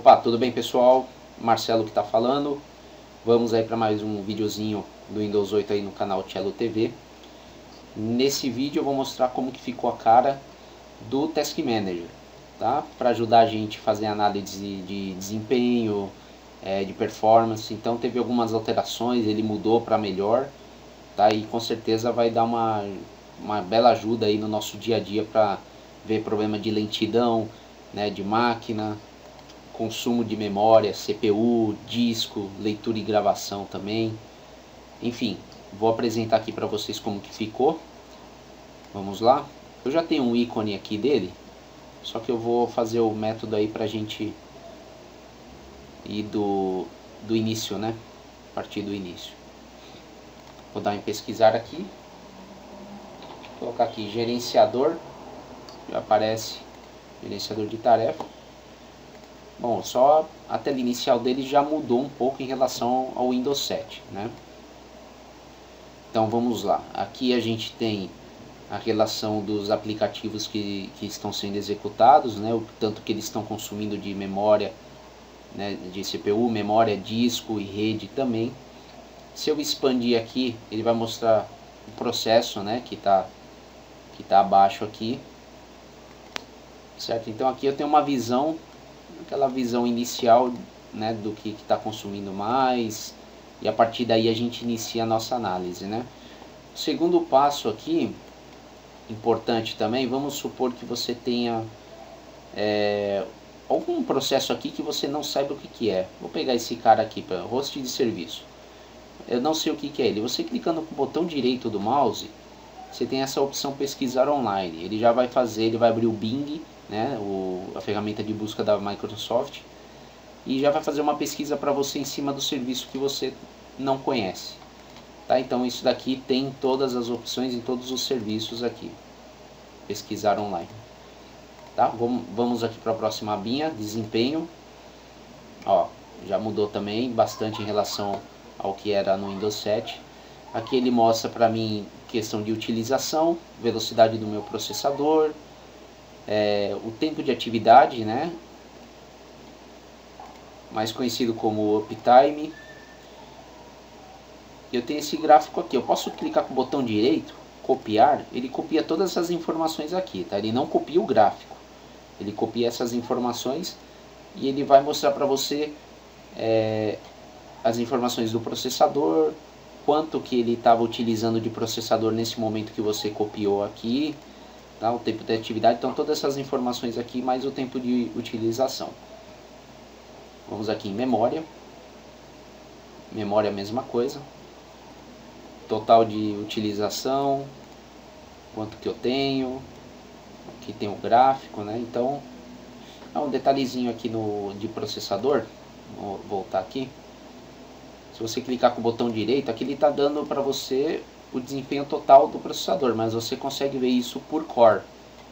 Opa, tudo bem pessoal? Marcelo que está falando. Vamos aí para mais um videozinho do Windows 8 aí no canal Cello TV. Nesse vídeo eu vou mostrar como que ficou a cara do Task Manager, tá? Para ajudar a gente a fazer análise de desempenho, de performance. Então teve algumas alterações, ele mudou para melhor, tá? E com certeza vai dar uma bela ajuda aí no nosso dia a dia para ver problema de lentidão, né, de máquina, consumo de memória, CPU, disco, leitura e gravação também. Enfim, vou apresentar aqui para vocês como que ficou. Vamos lá. Eu já tenho um ícone aqui dele, só que eu vou fazer o método aí para a gente ir do início, né? A partir do início. Vou dar em pesquisar aqui. Vou colocar aqui gerenciador. Já aparece gerenciador de tarefa. Bom, só a tela inicial dele já mudou um pouco em relação ao Windows 7, né? Então vamos lá. Aqui a gente tem a relação dos aplicativos que estão sendo executados, né? O tanto que eles estão consumindo de memória, né? De CPU, memória, disco e rede também. Se eu expandir aqui, ele vai mostrar o processo, né? Que tá abaixo aqui, certo? Então aqui eu tenho uma visão, aquela visão inicial, né, do que está consumindo mais, e a partir daí a gente inicia a nossa análise, né? O segundo passo aqui, importante também, vamos supor que você tenha algum processo aqui que você não saiba o que é. Vou pegar esse cara aqui para host de serviço. Eu não sei o que é ele. Você clicando com o botão direito do mouse, você tem essa opção pesquisar online. Ele já vai fazer, ele vai abrir o Bing, né, a ferramenta de busca da Microsoft, e já vai fazer uma pesquisa para você em cima do serviço que você não conhece, tá? Então isso daqui tem todas as opções em todos os serviços aqui, pesquisar online, tá? Vamos aqui para a próxima abinha, desempenho. Ó, já mudou também bastante em relação ao que era no Windows 7. Aqui ele mostra para mim questão de utilização, velocidade do meu processador, o tempo de atividade, né, mais conhecido como uptime. Eu tenho esse gráfico aqui, eu posso clicar com o botão direito, copiar, ele copia todas essas informações aqui, tá? Ele não copia o gráfico, ele copia essas informações e ele vai mostrar para você as informações do processador, quanto que ele estava utilizando de processador nesse momento que você copiou aqui, tá? O tempo de atividade, então todas essas informações aqui, mais o tempo de utilização. Vamos aqui em memória. Memória a mesma coisa. Total de utilização, quanto que eu tenho. Aqui tem o gráfico, né? Então, um detalhezinho aqui de processador. Vou voltar aqui. Se você clicar com o botão direito, aqui ele está dando para você o desempenho total do processador, mas você consegue ver isso por core,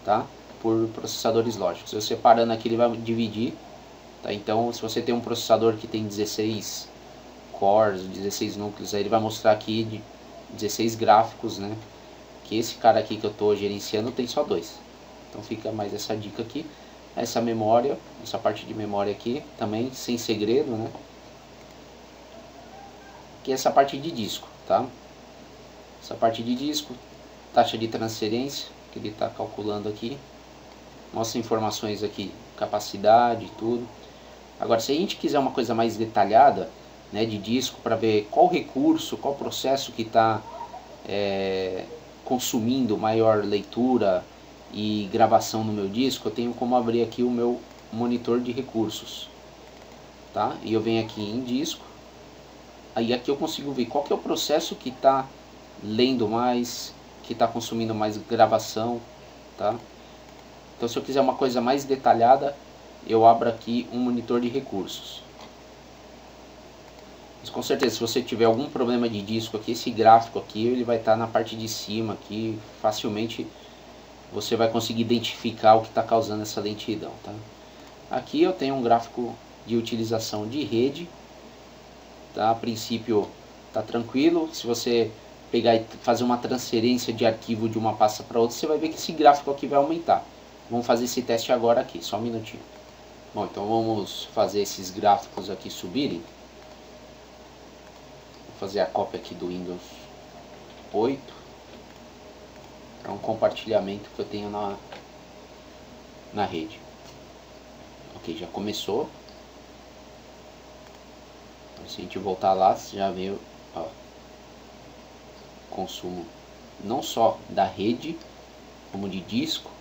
tá? Por processadores lógicos. Se você parando aqui, ele vai dividir, tá? Então, se você tem um processador que tem 16 cores, 16 núcleos, aí ele vai mostrar aqui de 16 gráficos, né? Que esse cara aqui que eu estou gerenciando tem só 2. Então fica mais essa dica aqui. Essa memória, essa parte de memória aqui, também sem segredo, né? Que é essa parte de disco, tá? Essa parte de disco, taxa de transferência, que ele está calculando aqui. Mostra informações aqui, capacidade, tudo. Agora, se a gente quiser uma coisa mais detalhada, né, de disco, para ver qual recurso, qual processo que está consumindo maior leitura e gravação no meu disco, eu tenho como abrir aqui o meu monitor de recursos, tá? E eu venho aqui em disco. Aí aqui eu consigo ver qual que é o processo que está lendo mais, que está consumindo mais gravação, tá? Então se eu quiser uma coisa mais detalhada, eu abro aqui um monitor de recursos. Mas com certeza, se você tiver algum problema de disco aqui, esse gráfico aqui, ele vai estar na parte de cima aqui, facilmente você vai conseguir identificar o que está causando essa lentidão, tá? Aqui eu tenho um gráfico de utilização de rede, tá? A princípio tá tranquilo. Se você pegar e fazer uma transferência de arquivo de uma pasta para outra, você vai ver que esse gráfico aqui vai aumentar. Vamos fazer esse teste agora aqui, só um minutinho. Bom, então vamos fazer esses gráficos aqui subirem. Vou fazer a cópia aqui do Windows 8 para um compartilhamento que eu tenho na rede. Ok, já começou. Se a gente voltar lá, você já vê o consumo não só da rede, como de disco.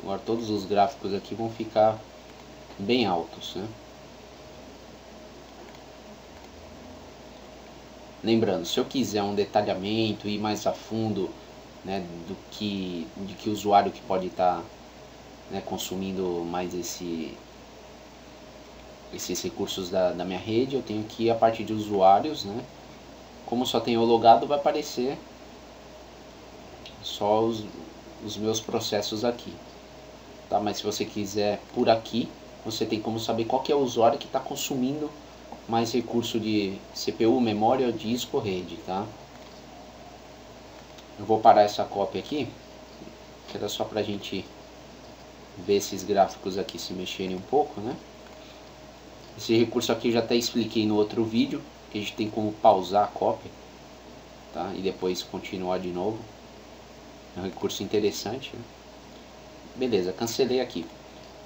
Agora todos os gráficos aqui vão ficar bem altos, né? Lembrando, se eu quiser um detalhamento, ir mais a fundo, né, de que usuário que pode estar, né, consumindo mais esses recursos da minha rede, eu tenho que ir a partir de usuários, né? Como só tem o logado, vai aparecer só os meus processos aqui, tá? Mas se você quiser por aqui, você tem como saber qual que é o usuário que está consumindo mais recurso de CPU, memória, disco, rede, tá? Eu vou parar essa cópia aqui, que era só pra gente ver esses gráficos aqui se mexerem um pouco, né? Esse recurso aqui eu já até expliquei no outro vídeo, que a gente tem como pausar a cópia, tá? E depois continuar de novo. É um recurso interessante, né? Beleza, cancelei aqui.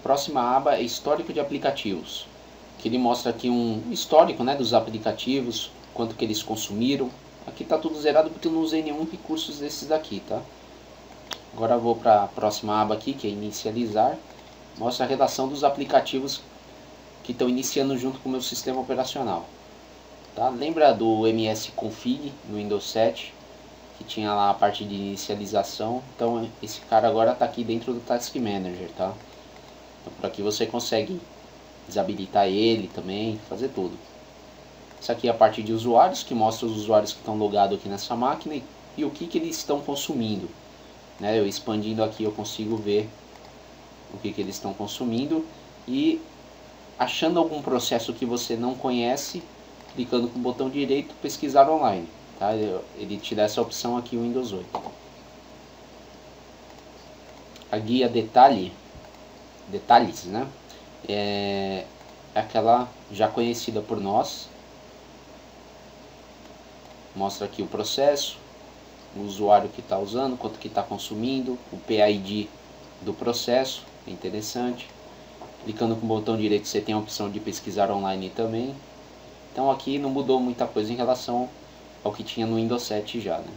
Próxima aba é histórico de aplicativos, que ele mostra aqui um histórico, né, dos aplicativos, quanto que eles consumiram. Aqui está tudo zerado porque eu não usei nenhum recurso desses daqui, tá? Agora eu vou para a próxima aba aqui, que é inicializar. Mostra a relação dos aplicativos que estão iniciando junto com o meu sistema operacional, tá? Lembra do msconfig no Windows 7, que tinha lá a parte de inicialização? Então esse cara agora está aqui dentro do Task Manager, tá? Então por aqui você consegue desabilitar ele também, fazer tudo. Isso aqui é a parte de usuários, que mostra os usuários que estão logados aqui nessa máquina e o que eles estão consumindo, né? Eu expandindo aqui eu consigo ver o que eles estão consumindo, e achando algum processo que você não conhece, clicando com o botão direito, pesquisar online, tá? Ele te dá essa opção aqui no Windows 8. A guia detalhes, né? É aquela já conhecida por nós. Mostra aqui o processo, o usuário que está usando, quanto que está consumindo, o PID do processo, é interessante. Clicando com o botão direito você tem a opção de pesquisar online também. Então aqui não mudou muita coisa em relação ao que tinha no Windows 7 já, né?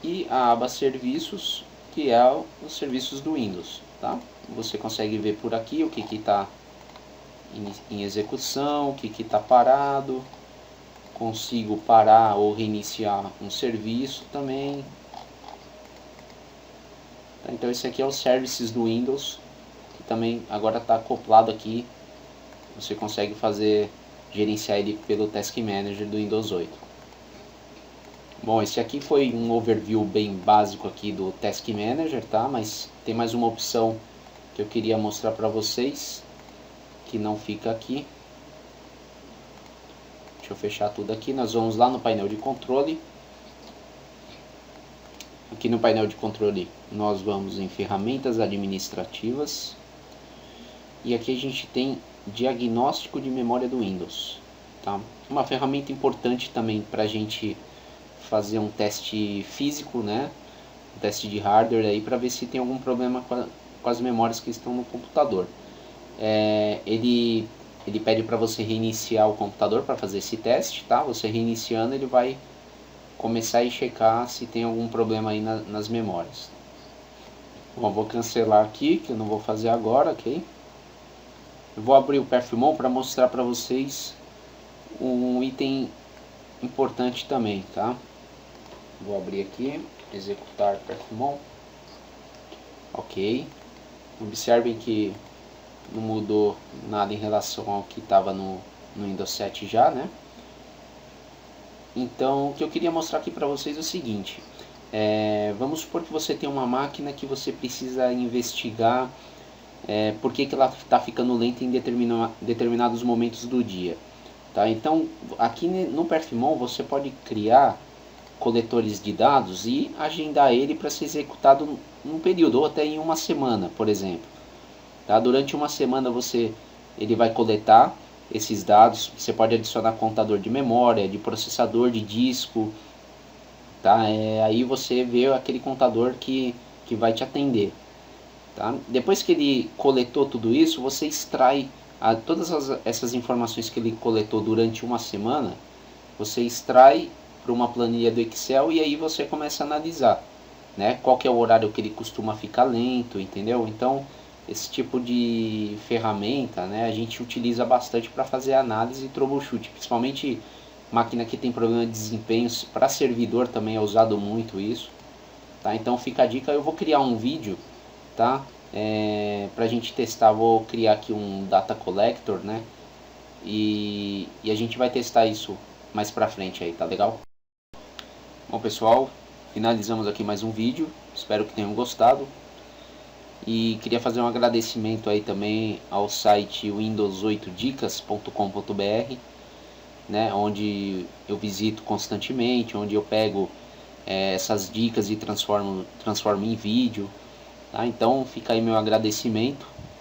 E a aba serviços, que é os serviços do Windows, tá? Você consegue ver por aqui o que está em execução, o que está parado. Consigo parar ou reiniciar um serviço também. Então esse aqui é o Services do Windows, que também agora está acoplado aqui. Você consegue gerenciar ele pelo Task Manager do Windows 8. Bom, esse aqui foi um overview bem básico aqui do Task Manager, tá? Mas tem mais uma opção que eu queria mostrar para vocês, que não fica aqui. Deixa eu fechar tudo aqui. Nós vamos lá no painel de controle. Aqui no painel de controle nós vamos em ferramentas administrativas. E aqui a gente tem diagnóstico de memória do Windows, tá? Uma ferramenta importante também para a gente fazer um teste físico, né? Um teste de hardware aí, para ver se tem algum problema com as memórias que estão no computador. Ele pede para você reiniciar o computador para fazer esse teste, tá? Você reiniciando, ele vai começar a checar se tem algum problema aí nas memórias. Bom, vou cancelar aqui, que eu não vou fazer agora, ok? Eu vou abrir o Perfumon para mostrar para vocês um item importante também, tá? Vou abrir aqui, executar Perfumon. Ok. Observem que não mudou nada em relação ao que estava no Windows 7 já, né? Então, o que eu queria mostrar aqui para vocês é o seguinte. Vamos supor que você tem uma máquina que você precisa investigar por que ela está ficando lenta em determinados momentos do dia, tá? Então, aqui no Perfumon você pode criar coletores de dados e agendar ele para ser executado num período, ou até em uma semana, por exemplo. tá? Durante uma semana ele vai coletar esses dados. Você pode adicionar contador de memória, de processador, de disco, tá? Aí você vê aquele contador que vai te atender, tá? Depois que ele coletou tudo isso, você extrai todas essas informações que ele coletou durante uma semana, você extrai para uma planilha do Excel e aí você começa a analisar, né? Qual que é o horário que ele costuma ficar lento, entendeu? Então, esse tipo de ferramenta, né, a gente utiliza bastante para fazer análise e troubleshoot, principalmente máquina que tem problema de desempenho. Para servidor também é usado muito isso, tá? Então fica a dica. Eu vou criar um vídeo, tá? Pra gente testar. Vou criar aqui um data collector, né? E a gente vai testar isso mais pra frente aí, tá legal? Bom, pessoal, finalizamos aqui mais um vídeo. Espero que tenham gostado. E queria fazer um agradecimento aí também ao site windows8dicas.com.br, né, onde eu visito constantemente, onde eu pego essas dicas e transformo em vídeo, tá? Então fica aí meu agradecimento.